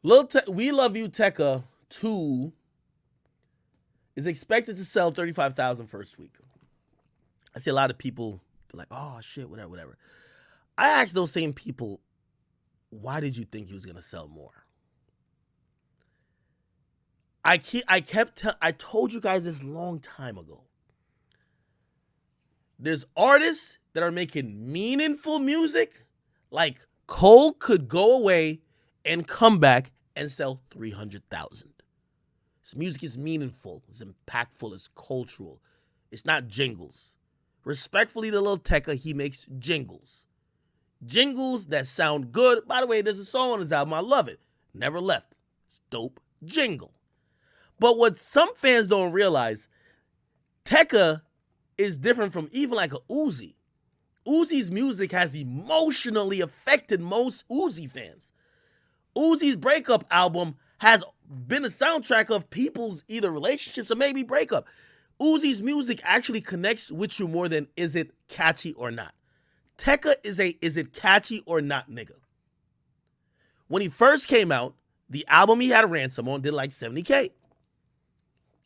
We Love You Tecca 2 is expected to sell 35,000 first week. I see a lot of people, they're like, oh shit, whatever, whatever. I asked those same people, why did you think he was going to sell more? I told you guys this long time ago. There's artists that are making meaningful music, like Cole could go away and come back and sell 300,000. His music is meaningful, it's impactful, it's cultural. It's not jingles. Respectfully to Lil Tecca, he makes jingles. Jingles that sound good. By the way, there's a song on his album, I love it. Never Left. It's dope jingle. But what some fans don't realize, Tecca is different from even like a Uzi. Uzi's music has emotionally affected most Uzi fans. Uzi's breakup album has been a soundtrack of people's either relationships or maybe breakup. Uzi's music actually connects with you more than is it catchy or not. Tecca is it catchy or not nigga. When he first came out, the album he had Ransom on did like 70K.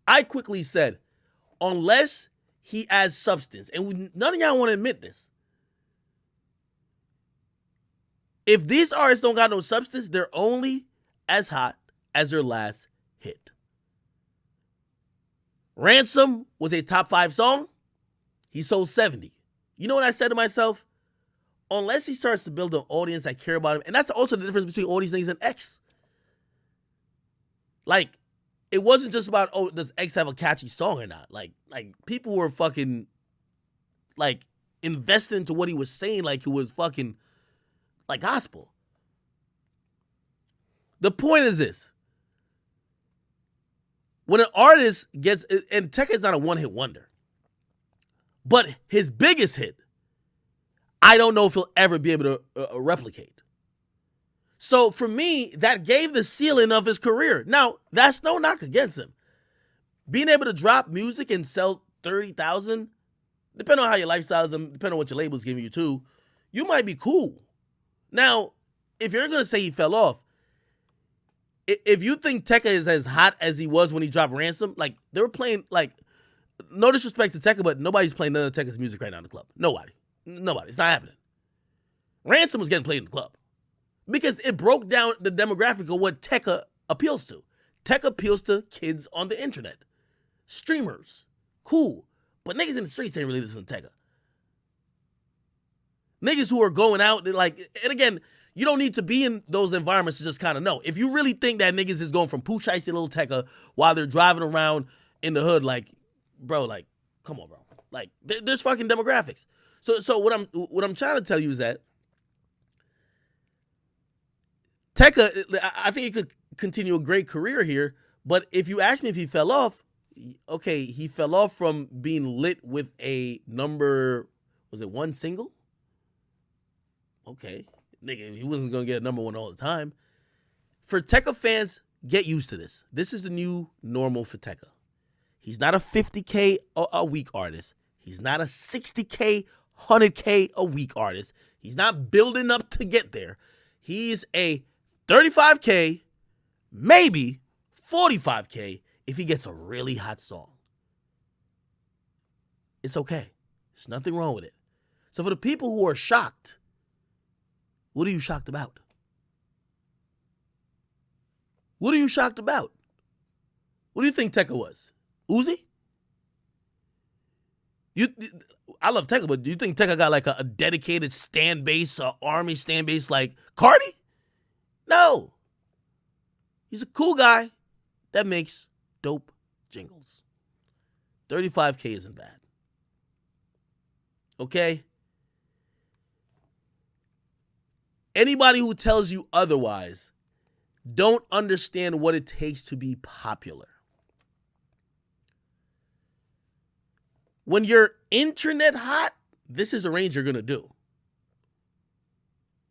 I quickly said, unless he adds substance, and none of y'all want to admit this. If these artists don't got no substance, they're only as hot as their last hit. Ransom was a top 5 song. He sold 70. You know what I said to myself? Unless he starts to build an audience that care about him, and that's also the difference between all these things and X. Like, it wasn't just about, oh, does X have a catchy song or not? Like people were fucking, like, invested into what he was saying like it was fucking, like, gospel. The point is this. When an artist gets, and Tecca is not a one-hit wonder, but his biggest hit, I don't know if he'll ever be able to replicate. So for me, that gave the ceiling of his career. Now, that's no knock against him. Being able to drop music and sell 30,000, depending on how your lifestyle is, and depending on what your label's giving you too, you might be cool. Now, if you're going to say he fell off, if you think Tecca is as hot as he was when he dropped Ransom, like, they were playing, like, no disrespect to Tecca, but nobody's playing none of Tecca's music right now in the club. Nobody. It's not happening. Ransom was getting played in the club because it broke down the demographic of what Tecca appeals to. Tecca appeals to kids on the internet. Streamers. Cool. But niggas in the streets ain't really listening to Tecca. Niggas who are going out, like, and again, you don't need to be in those environments to just kind of know. If you really think that niggas is going from Pooh Shiesty to Lil Tecca while they're driving around in the hood, like, bro, like, come on, bro. Like, there's fucking demographics. So what I'm trying to tell you is that Tecca, I think he could continue a great career here, but if you ask me if he fell off, okay, he fell off from being lit with a number, was it 1 single? Okay. Nigga, he wasn't going to get a number 1 all the time. For Tecca fans, get used to this. This is the new normal for Tecca. He's not a 50K a week artist. He's not a 60K, 100K a week artist. He's not building up to get there. He's a 35K, maybe 45K if he gets a really hot song. It's okay. There's nothing wrong with it. So for the people who are shocked, what are you shocked about? What are you shocked about? What do you think Tecca was? Uzi? I love Tecca, but do you think Tecca got like a dedicated stand base, army stand base like Cardi? No. He's a cool guy that makes dope jingles. 35K isn't bad. Okay? Anybody who tells you otherwise don't understand what it takes to be popular. When you're internet hot, this is a range you're going to do.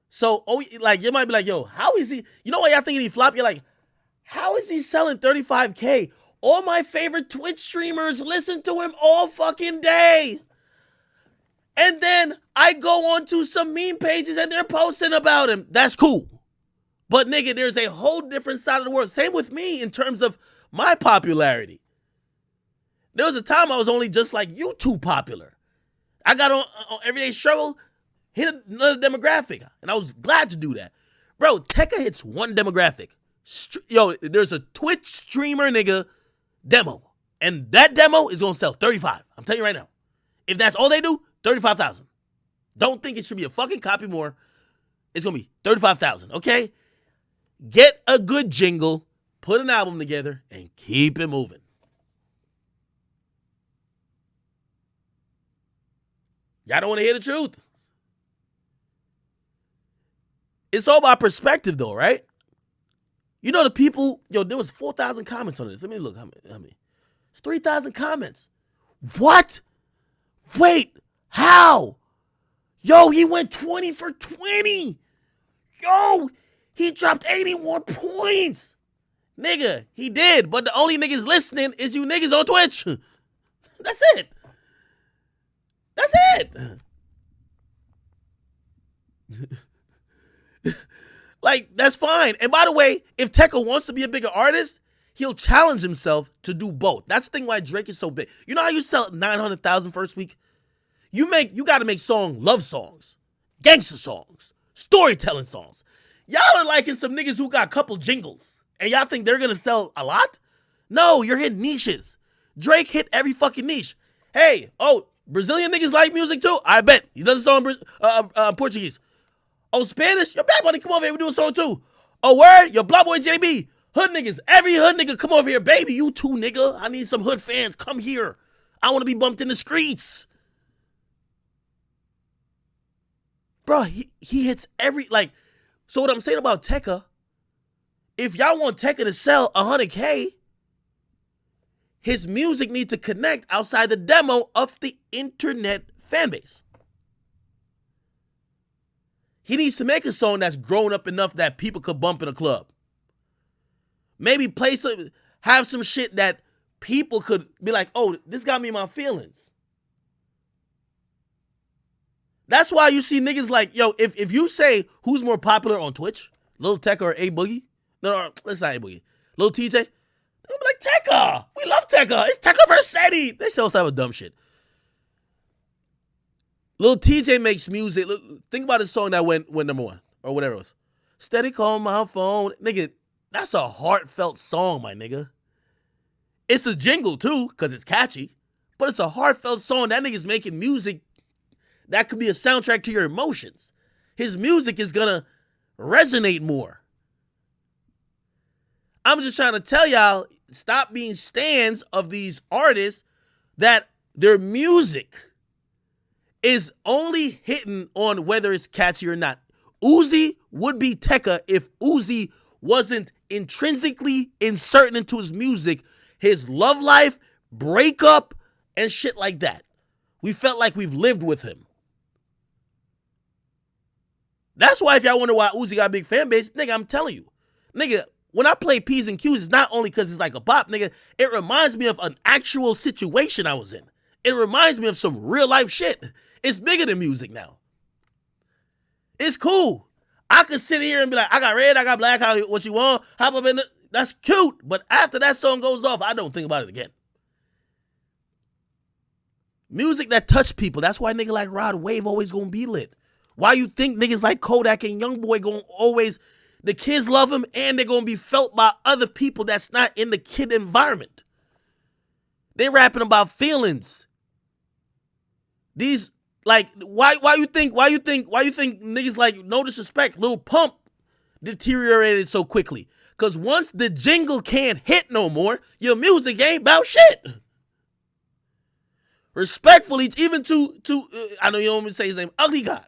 So, like, you might be like, yo, how is he? You know why y'all thinking he flop? You're like, how is he selling 35K? All my favorite Twitch streamers listen to him all fucking day. And then I go on to some meme pages and they're posting about him. That's cool. But nigga, there's a whole different side of the world. Same with me in terms of my popularity. There was a time I was only just like YouTube popular. I got on Everyday Struggle, hit another demographic, and I was glad to do that. Bro, Tecca hits one demographic. There's a Twitch streamer nigga demo, and that demo is gonna sell 35. I'm telling you right now. If that's all they do, 35,000. Don't think it should be a fucking copy more. It's gonna be 35,000, okay? Get a good jingle, put an album together, and keep it moving. Y'all don't want to hear the truth. It's all about perspective, though, right? You know the people, there was 4,000 comments on this. Let me look. How many? It's 3,000 comments. What? Wait, how? Yo, he went 20 for 20. Yo, he dropped 81 points. Nigga, he did, but the only niggas listening is you niggas on Twitch. That's it. That's it. Like, that's fine. And by the way, if Tecca wants to be a bigger artist, he'll challenge himself to do both. That's the thing why Drake is so big. You know how you sell 900,000 first week? You got to make love songs, gangster songs, storytelling songs. Y'all are liking some niggas who got a couple jingles, and y'all think they're going to sell a lot? No, you're hitting niches. Drake hit every fucking niche. Hey, Brazilian niggas like music too? I bet. He does a song in Portuguese. Oh, Spanish? Yo, Bad Bunny, come over here. We do a song too. Oh, word? Yo, Block Boy JB. Hood niggas. Every hood nigga come over here. Baby, you too, nigga. I need some hood fans. Come here. I want to be bumped in the streets. Bro, he hits so what I'm saying about Tecca, if y'all want Tecca to sell 100K, his music needs to connect outside the demo of the internet fan base. He needs to make a song that's grown up enough that people could bump in a club. Maybe have some shit that people could be like, oh, this got me my feelings. That's why you see niggas like, yo, if you say who's more popular on Twitch, Lil Tecca or A Boogie? No, let's not A Boogie. Lil TJ? They'll be like, Tecca. We love Tecca. It's Tecca versus Sadie. They still have a dumb shit. Lil TJ makes music. Think about his song that went number one or whatever it was. Steady call my phone. Nigga, that's a heartfelt song, my nigga. It's a jingle too, because it's catchy, but it's a heartfelt song. That nigga's making music that could be a soundtrack to your emotions. His music is gonna resonate more. I'm just trying to tell y'all, stop being stans of these artists that their music is only hitting on whether it's catchy or not. Uzi would be Tecca if Uzi wasn't intrinsically inserting into his music his love life, breakup, and shit like that. We felt like we've lived with him. That's why if y'all wonder why Uzi got a big fan base, nigga, I'm telling you. Nigga, when I play P's and Q's, it's not only because it's like a bop, nigga. It reminds me of an actual situation I was in. It reminds me of some real life shit. It's bigger than music now. It's cool. I could sit here and be like, I got red, I got black, what you want? Hop up in it. That's cute. But after that song goes off, I don't think about it again. Music that touch people. That's why nigga like Rod Wave always gonna be lit. Why you think niggas like Kodak and Youngboy gonna always, the kids love him and they're gonna be felt by other people that's not in the kid environment. They rapping about feelings. These, like, why you think niggas like, no disrespect, Lil Pump deteriorated so quickly? Cause once the jingle can't hit no more, your music ain't about shit. Respectfully, even to I know you don't want me to say his name, Ugly God.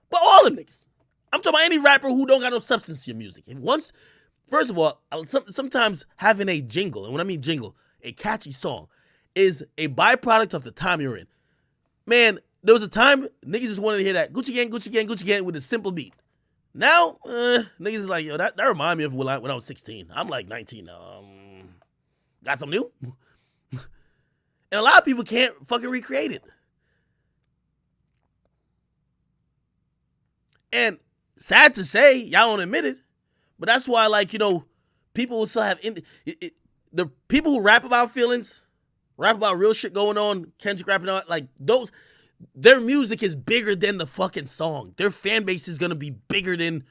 But all them niggas. I'm talking about any rapper who don't got no substance to your music. First of all, sometimes having a jingle, and when I mean jingle, a catchy song, is a byproduct of the time you're in. Man, there was a time niggas just wanted to hear that Gucci Gang, Gucci Gang, Gucci Gang with a simple beat. Now, niggas is like, yo, that remind me of when I was 16. I'm like 19 now. Got something new? And a lot of people can't fucking recreate it. And sad to say, y'all don't admit it, But that's why, like, people will still have the people who rap about feelings, rap about real shit going on. Kendrick rapping out like those. Their music is bigger than the fucking song. Their fan base is gonna be bigger than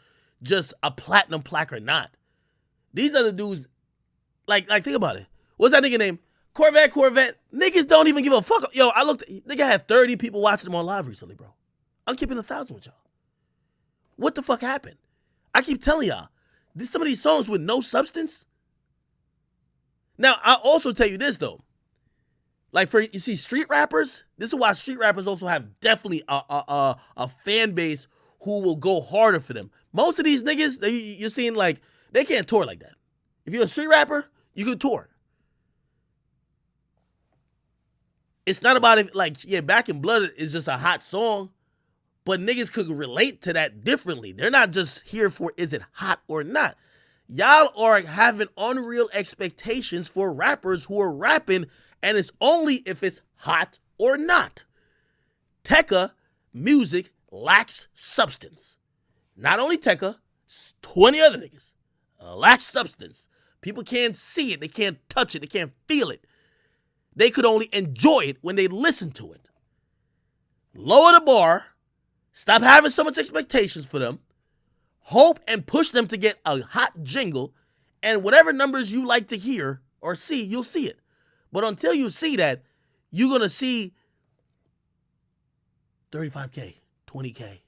just a platinum plaque or not. These are the dudes. Like think about it. What's that nigga name? Corvette. Niggas don't even give a fuck. Yo, I looked. Nigga had 30 people watching them on live recently, bro. I'm keeping 1,000 with y'all. What the fuck happened? I keep telling y'all, some of these songs with no substance. Now, I'll also tell you this, though. Like, you see street rappers, this is why street rappers also have definitely a fan base who will go harder for them. Most of these niggas, you're seeing, like, they can't tour like that. If you're a street rapper, you can tour. It's not about it, like, yeah, Back in Blood is just a hot song, but niggas could relate to that differently. They're not just here for is it hot or not. Y'all are having unreal expectations for rappers who are rapping, and it's only if it's hot or not. Tecca music lacks substance. Not only Tecca, 20 other niggas lacks substance. People can't see it, they can't touch it, they can't feel it. They could only enjoy it when they listen to it. Lower the bar, stop having so much expectations for them, hope and push them to get a hot jingle, and whatever numbers you like to hear or see, you'll see it. But until you see that, you're going to see 35K, 20K.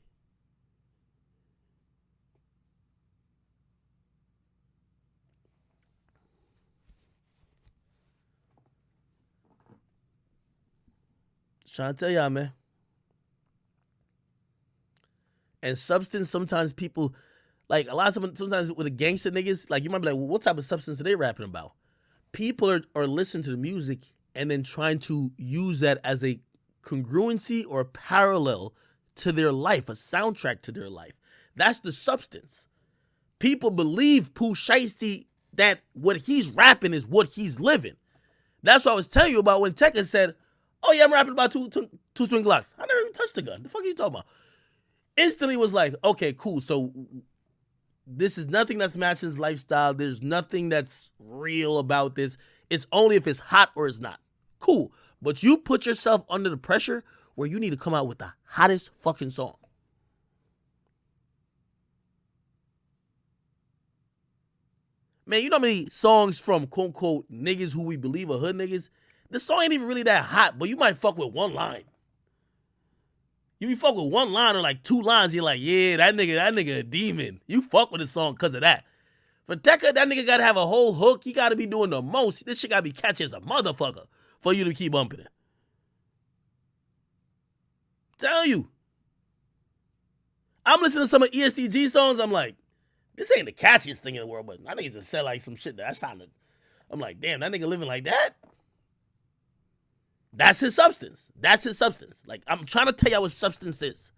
Trying to tell y'all, man. And substance, sometimes people, like a lot of sometimes with the gangster niggas, like you might be like, well, what type of substance are they rapping about? People are listening to the music and then trying to use that as a congruency or a parallel to their life, a soundtrack to their life. That's the substance. People believe Pooh Shiesty that what he's rapping is what he's living. That's what I was telling you about when Tecca said, oh yeah, I'm rapping about two twin Glocks. I never even touched the gun. The fuck are you talking about? Instantly was like, okay, cool. So this is nothing that's matching his lifestyle. There's nothing that's real about this. It's only if it's hot or it's not. Cool. But you put yourself under the pressure where you need to come out with the hottest fucking song. Man, you know how many songs from quote unquote niggas who we believe are hood niggas? The song ain't even really that hot, but you might fuck with one line. You fuck with one line or like two lines, you're like, yeah, that nigga a demon. You fuck with the song because of that. For Tecca, that nigga gotta have a whole hook. He gotta be doing the most. This shit gotta be catchy as a motherfucker for you to keep bumping it. Tell you. I'm listening to some of ESTG songs, I'm like, this ain't the catchiest thing in the world, but I nigga just said like some shit that sounded. I'm like, damn, that nigga living like that? That's his substance. That's his substance. Like, I'm trying to tell y'all what substance is.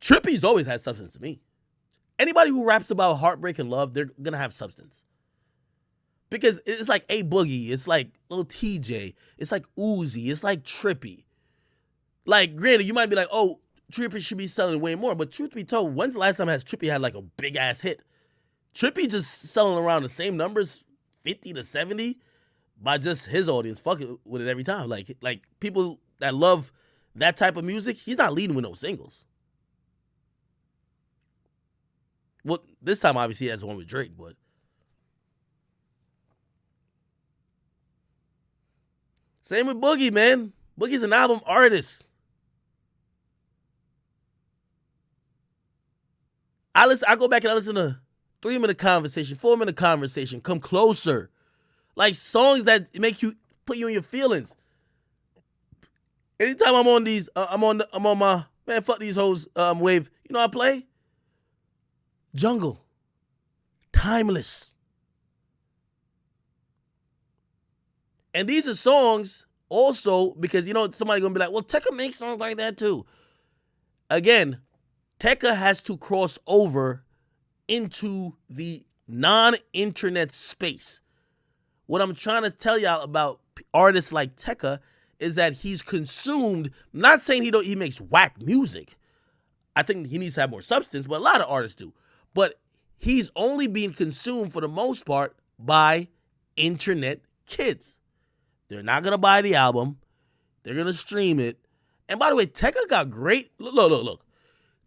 Trippy's always had substance to me. Anybody who raps about heartbreak and love, they're gonna have substance. Because it's like A Boogie, it's like Lil TJ, it's like Uzi, it's like Trippy. Like, granted, you might be like, oh, Trippy should be selling way more, but truth be told, when's the last time has Trippy had like a big ass hit? Trippy just selling around the same numbers, 50 to 70, by just his audience fucking with it every time. Like people that love that type of music, he's not leading with no singles. Well, this time obviously he has one with Drake, but same with Boogie, man. Boogie's an album artist. I go back and I listen to 3-minute conversation, 4-minute conversation, come closer. Like songs that make you put you in your feelings. Anytime I'm on these, I'm on my man, fuck these hoes wave. You know I play? Jungle. Timeless. And these are songs also because, you know, somebody gonna be like, well, Tecca makes songs like that too. Again, Tecca has to cross over into the non-internet space. What I'm trying to tell y'all about artists like Tecca is that he's consumed. Not saying he makes whack music. I think he needs to have more substance, but a lot of artists do. But he's only being consumed for the most part by internet kids. They're not gonna buy the album. They're gonna stream it. And by the way, Tecca got great. Look.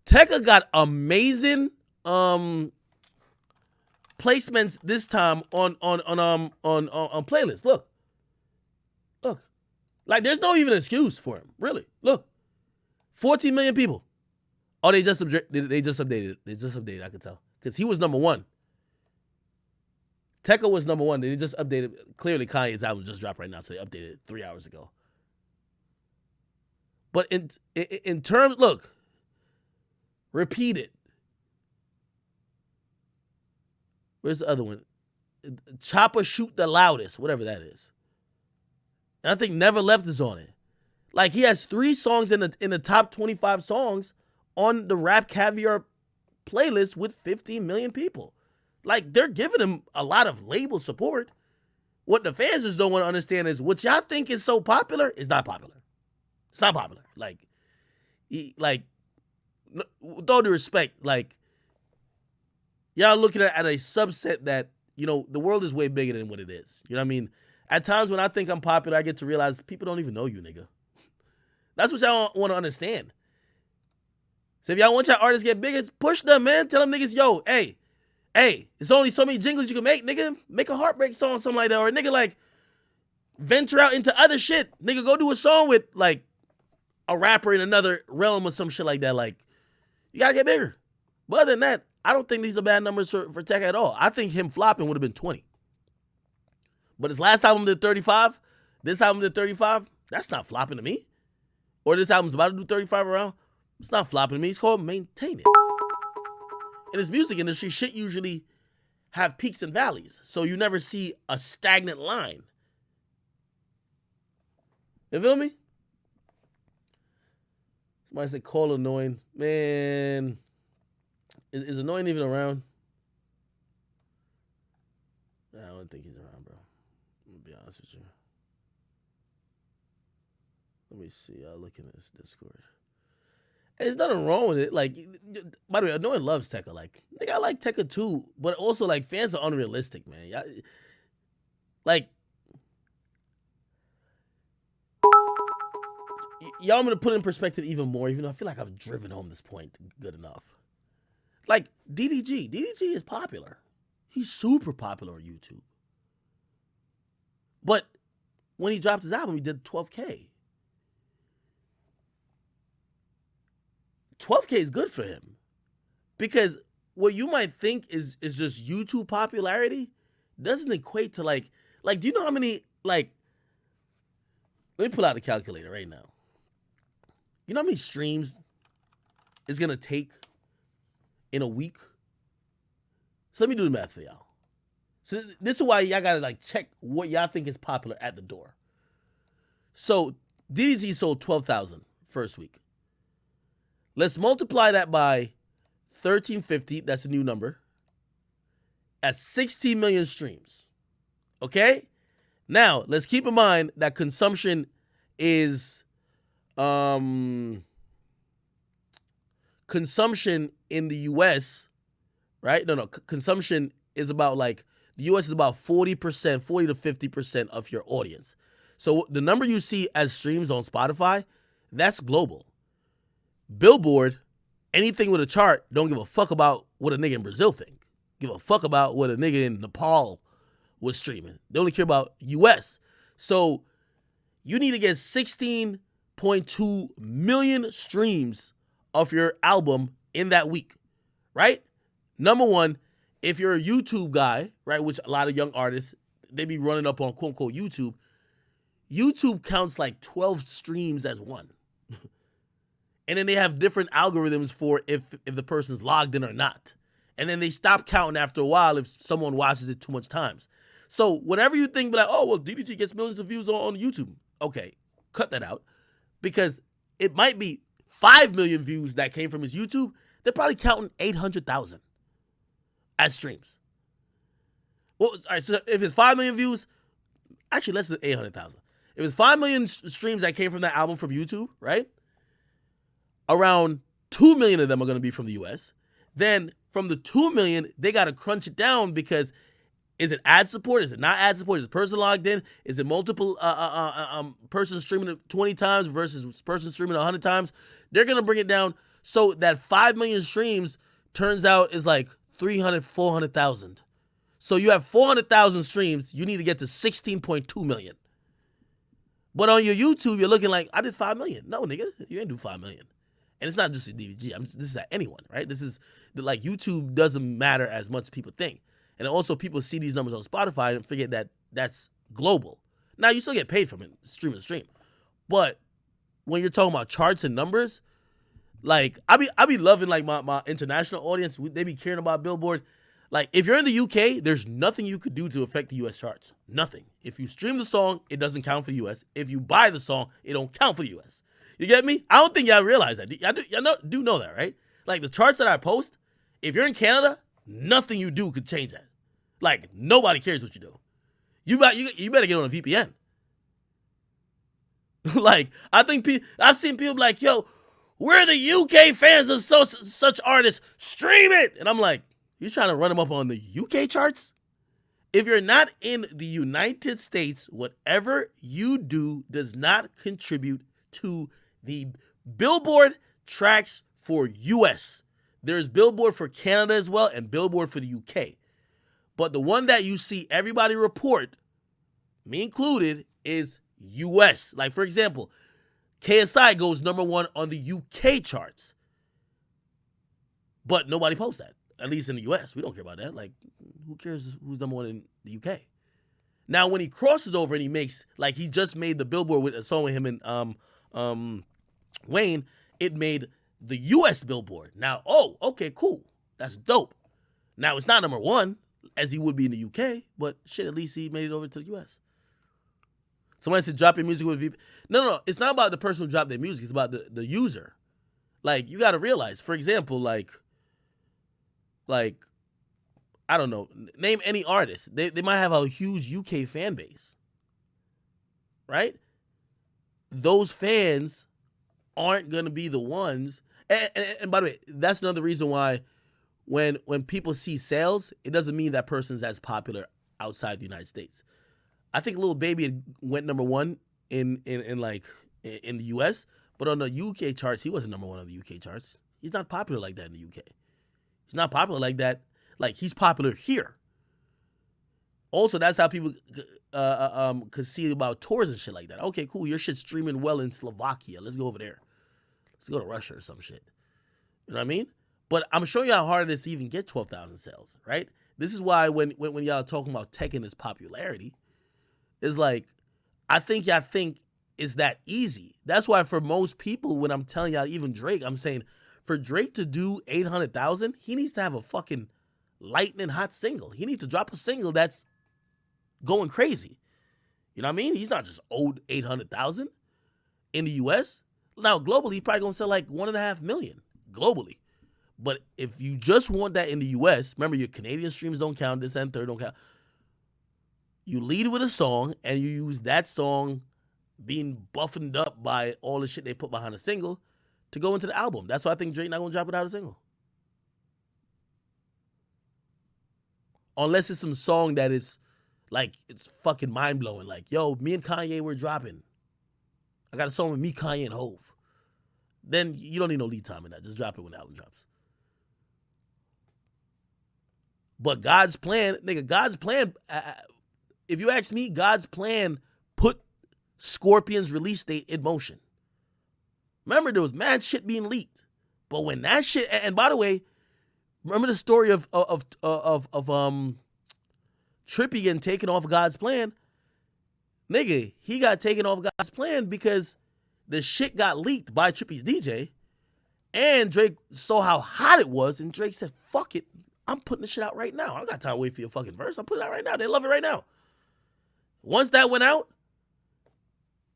Tecca got amazing placements this time on playlists. Look. Like there's no even excuse for him. Really. Look. 14 million people. Oh, they just updated it. They just updated, I could tell. Because he was number one. Tecca was number one. They just updated. Clearly, Kanye's album just dropped right now, so they updated it 3 hours ago. But in terms, look, repeat it. Where's the other one? Chopper Shoot the Loudest, whatever that is. And I think Never Left is on it. Like he has 3 songs in the top 25 songs on the Rap Caviar playlist with 15 million people. Like they're giving him a lot of label support. What the fans just don't want to understand is what y'all think is so popular is not popular. It's not popular. With all due respect, like y'all looking at a subset that, the world is way bigger than what it is. You know what I mean? At times when I think I'm popular, I get to realize people don't even know you, nigga. That's what y'all want to understand. So if y'all want y'all artists to get bigger, push them, man. Tell them niggas, yo, hey, it's only so many jingles you can make, nigga. Make a heartbreak song, something like that. Or nigga, like, venture out into other shit. Nigga, go do a song with, like, a rapper in another realm or some shit like that. Like, you gotta get bigger. But other than that, I don't think these are bad numbers for Tecca at all. I think him flopping would have been 20. But his last album did 35. This album did 35. That's not flopping to me. Or this album's about to do 35 around. It's not flopping to me. It's called Maintain It. In this music industry, shit usually have peaks and valleys. So you never see a stagnant line. You feel me? Somebody said call annoying. Man, is annoying even around? I don't think he's around, bro. I'm gonna be honest with you. Let me see. I'll look in this Discord. And there's nothing wrong with it. Like, by the way, annoying loves Tecca. Like, nigga, I like Tecca too, but also like fans are unrealistic, man. Y'all, I'm gonna put it in perspective even more, even though I feel like I've driven home this point good enough. Like, DDG is popular. He's super popular on YouTube. But when he dropped his album, he did 12K. 12K is good for him. Because what you might think is just YouTube popularity doesn't equate to like, do you know how many, like, let me pull out the calculator right now. You know how many streams it's going to take in a week? So let me do the math for y'all. So this is why y'all got to like check what y'all think is popular at the door. So DDG sold 12,000 first week. Let's multiply that by 1350. That's a new number. That's 16 million streams. Okay? Now, let's keep in mind that consumption is consumption in the US, right? No, consumption is about like, the US is about 40%, 40 to 50% of your audience. So the number you see as streams on Spotify, that's global. Billboard, anything with a chart, don't give a fuck about what a nigga in Brazil think. Give a fuck about what a nigga in Nepal was streaming. They only care about US. So you need to get 16.2 million streams of your album in that week, right? Number one, if you're a YouTube guy, right, which a lot of young artists, they be running up on quote unquote YouTube. YouTube counts like 12 streams as one. And then they have different algorithms for if the person's logged in or not. And then they stop counting after a while if someone watches it too much times. So whatever you think, be like, oh, well, DDG gets millions of views on YouTube. Okay, cut that out. Because it might be 5 million views that came from his YouTube. They're probably counting 800,000 as streams. Well, all right, so if it's 5 million views, actually less than 800,000. If it's 5 million streams that came from that album from YouTube, right? Around 2 million of them are going to be from the US. Then from the 2 million, they got to crunch it down because is it ad support? Is it not ad support? Is the person logged in? Is it multiple person streaming it 20 times versus person streaming 100 times? They're going to bring it down so that 5 million streams turns out is like 300, 400,000. So you have 400,000 streams. You need to get to 16.2 million. But on your YouTube, you're looking like, I did 5 million. No, nigga, you ain't do 5 million. And it's not just a DVG. This is at anyone, right? This is like YouTube doesn't matter as much as people think. And also people see these numbers on Spotify and forget that that's global. Now you still get paid from it, stream to stream. But when you're talking about charts and numbers, like I be loving like my international audience. They be caring about Billboard. Like if you're in the UK, there's nothing you could do to affect the US charts. Nothing. If you stream the song, it doesn't count for the US. If you buy the song, it don't count for the US. You get me? I don't think y'all realize that. Y'all do know that, right? Like the charts that I post, if you're in Canada, nothing you do could change that. Like nobody cares what you do. You better get on a VPN. Like I think I've seen people be like, yo, we're the UK fans of such artists. Stream it, and I'm like, you trying to run them up on the UK charts? If you're not in the United States, whatever you do does not contribute to the Billboard tracks for US. There's Billboard for Canada as well and Billboard for the UK. But the one that you see everybody report, me included, is US. Like, for example, KSI goes #1 on the UK charts. But nobody posts that. At least in the US. We don't care about that. Like, who cares who's #1 in the UK? Now, when he crosses over and he makes, like, he just made the Billboard with a song with him and Wayne, it made the US Billboard. Now, oh, okay, cool. That's dope. Now, it's not #1 as he would be in the UK, but shit, at least he made it over to the US. Somebody said drop your music with VP. No. It's not about the person who dropped their music. It's about the user. Like, you got to realize, for example, like, I don't know, name any artist. They might have a huge UK fan base, right? Those fans aren't going to be the ones. And by the way, that's another reason why when people see sales, it doesn't mean that person's as popular outside the United States. I think Lil Baby went #1 in the US, but on the UK charts, he wasn't #1 on the UK charts. He's not popular like that in the UK. He's not popular like that. Like, he's popular here. Also, that's how people could see about tours and shit like that. Okay, cool. Your shit's streaming well in Slovakia. Let's go over there. Let's go to Russia or some shit. You know what I mean? But I'm showing you how hard it is to even get 12,000 sales, right? This is why when y'all are talking about Tecca and his popularity, it's like, I think y'all think it's that easy. That's why for most people, when I'm telling y'all, even Drake, I'm saying, for Drake to do 800,000, he needs to have a fucking lightning hot single. He needs to drop a single that's going crazy. You know what I mean? He's not just owed 800,000 in the US. Now, globally, he's probably going to sell like 1.5 million globally. But if you just want that in the US, remember your Canadian streams don't count, this and third don't count. You lead with a song and you use that song being buffered up by all the shit they put behind a single to go into the album. That's why I think Drake not going to drop it out a single. Unless it's some song that is like, it's fucking mind-blowing. Like, yo, me and Kanye were dropping. I got a song with me, Kanye, and Hove. Then you don't need no lead time in that. Just drop it when the album drops. But God's plan, nigga, God's plan, if you ask me, God's plan put Scorpion's release date in motion. Remember, there was mad shit being leaked. But when that shit, and by the way, remember the story of Trippie getting taken off God's plan? Nigga, he got taken off God's plan because the shit got leaked by Trippie's DJ, and Drake saw how hot it was, and Drake said, fuck it, I'm putting this shit out right now. I don't got time to wait for your fucking verse. I'm putting it out right now. They love it right now. Once that went out,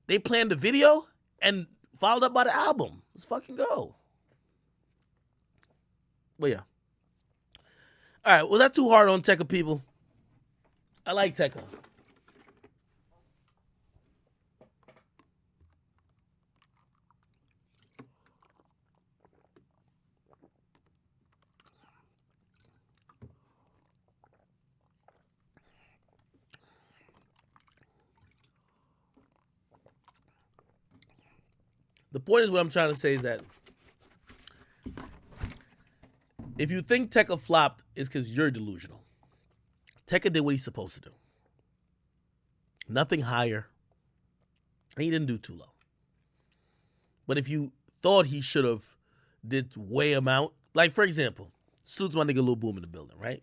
they planned the video and followed up by the album. Let's fucking go. But yeah. All right, was that too hard on Tecca, people? I like Tecca. The point is what I'm trying to say is that if you think Tecca flopped, it's because you're delusional. Tecca did what he's supposed to do. Nothing higher. And he didn't do too low. But if you thought he should have did way amount, like for example, salutes my nigga Lil Boom in the building, right?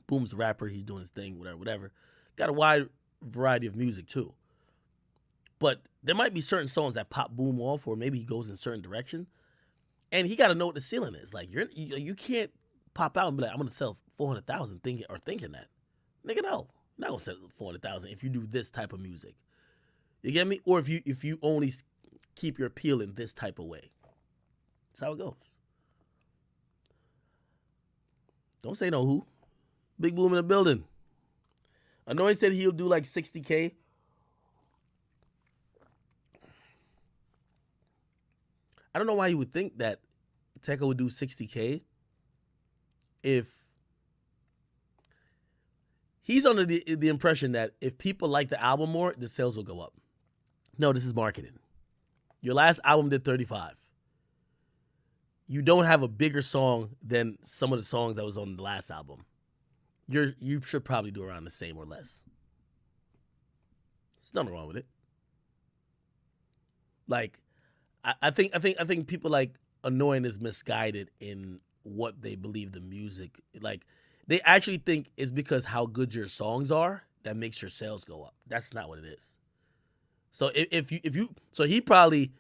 Boom's a rapper, he's doing his thing, whatever. Got a wide variety of music too. But there might be certain songs that pop Boom off, or maybe he goes in certain direction. And he got to know what the ceiling is. Like you can't pop out and be like, I'm gonna sell 400,000 thinking that. Nigga, no, I'm not gonna sell 400,000 if you do this type of music. You get me? Or if you only keep your appeal in this type of way. That's how it goes. Don't say no who. Big Boom in the building. I know he said he'll do like 60K. I don't know why you would think that Tecca would do 60K if he's under the impression that if people like the album more, the sales will go up. No, this is marketing. Your last album did 35. You don't have a bigger song than some of the songs that was on the last album. You should probably do around the same or less. There's nothing wrong with it. Like, I think people like Annoying is misguided in what they believe the music, like they actually think it's because how good your songs are that makes your sales go up. That's not what it is. So if you so he probably,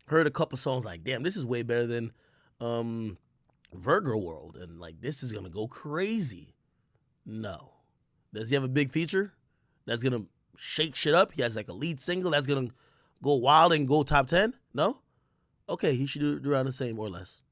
heard a couple songs like, damn, this is way better than Virgo World, and like this is gonna go crazy. No. Does he have a big feature that's gonna shake shit up? He has like a lead single that's gonna go wild and go top 10? No? Okay, he should do around the same or less.